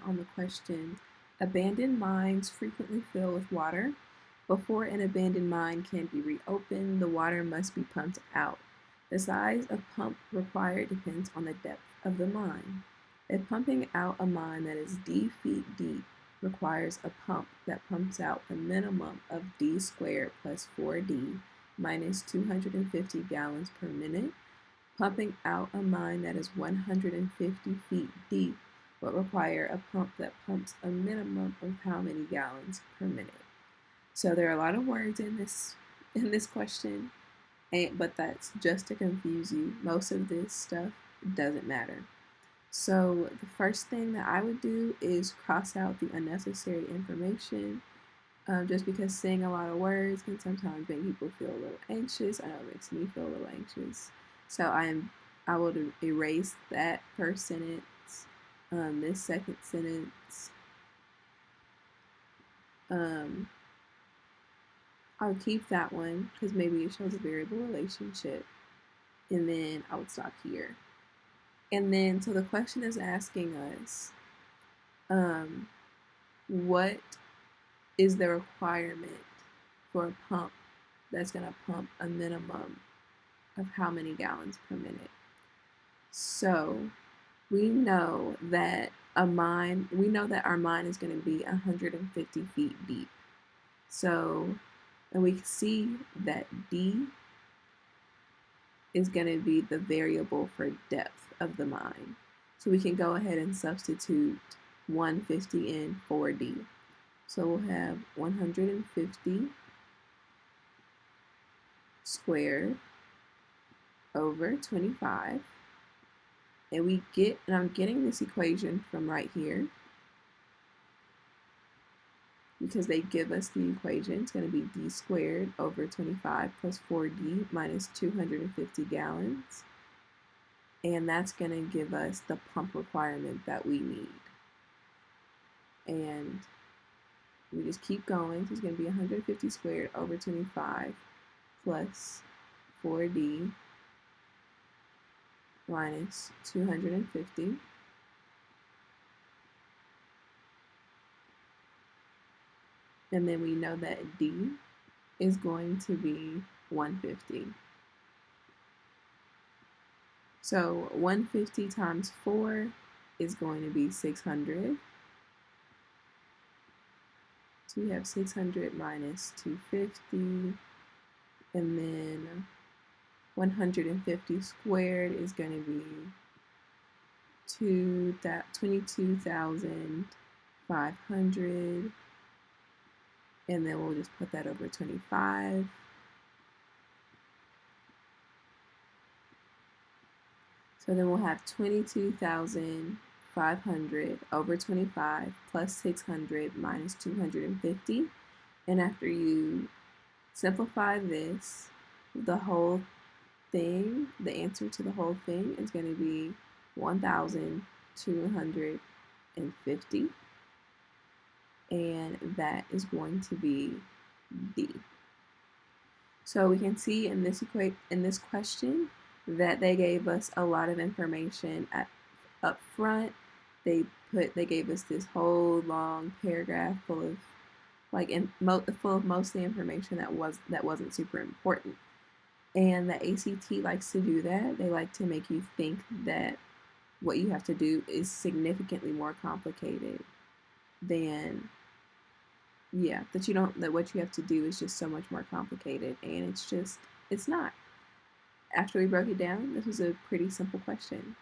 on the question, abandoned mines frequently fill with water. Before an abandoned mine can be reopened, the water must be pumped out. The size of pump required depends on the depth of the mine. If pumping out a mine that is d feet deep requires a pump that pumps out a minimum of d squared plus 4d minus 250 gallons per minute, pumping out a mine that is 150 feet deep will require a pump that pumps a minimum of how many gallons per minute. So there are a lot of words in this question, but that's just to confuse you. Most of this stuff doesn't matter. So the first thing that I would do is cross out the unnecessary information, just because saying a lot of words can sometimes make people feel a little anxious. I know it makes me feel a little anxious. So I will erase that first sentence, this second sentence. I'll keep that one because maybe it shows a variable relationship, and then I would stop here. And then, so the question is asking us, what is the requirement for a pump that's going to pump a minimum of how many gallons per minute? So we know that our mine is going to be 150 feet deep. So, and we see that D is going to be the variable for depth of the mine. So we can go ahead and substitute 150 in for D. So we'll have 150 squared over 25. And I'm getting this equation from right here because they give us the equation. It's going to be d squared over 25 plus 4d minus 250 gallons. And that's going to give us the pump requirement that we need. And we just keep going. So it's going to be 150 squared over 25 plus 4d minus 250. And then we know that D is going to be 150. So 150 times 4 is going to be 600. So we have 600 minus 250. And then 150 squared is going to be 22,500. And then we'll just put that over 25. So then we'll have 22,500 over 25 plus 600 minus 250. And after you simplify this, the whole thing, the answer to the whole thing is going to be 1,250. And that is going to be D. So we can see in this question that they gave us a lot of information up front. They gave us this whole long paragraph full of full of most of the information that wasn't super important. And the ACT likes to do that. They like to make you think that what you have to do is significantly more complicated than that what you have to do is just so much more complicated, and it's not. After we broke it down, this was a pretty simple question.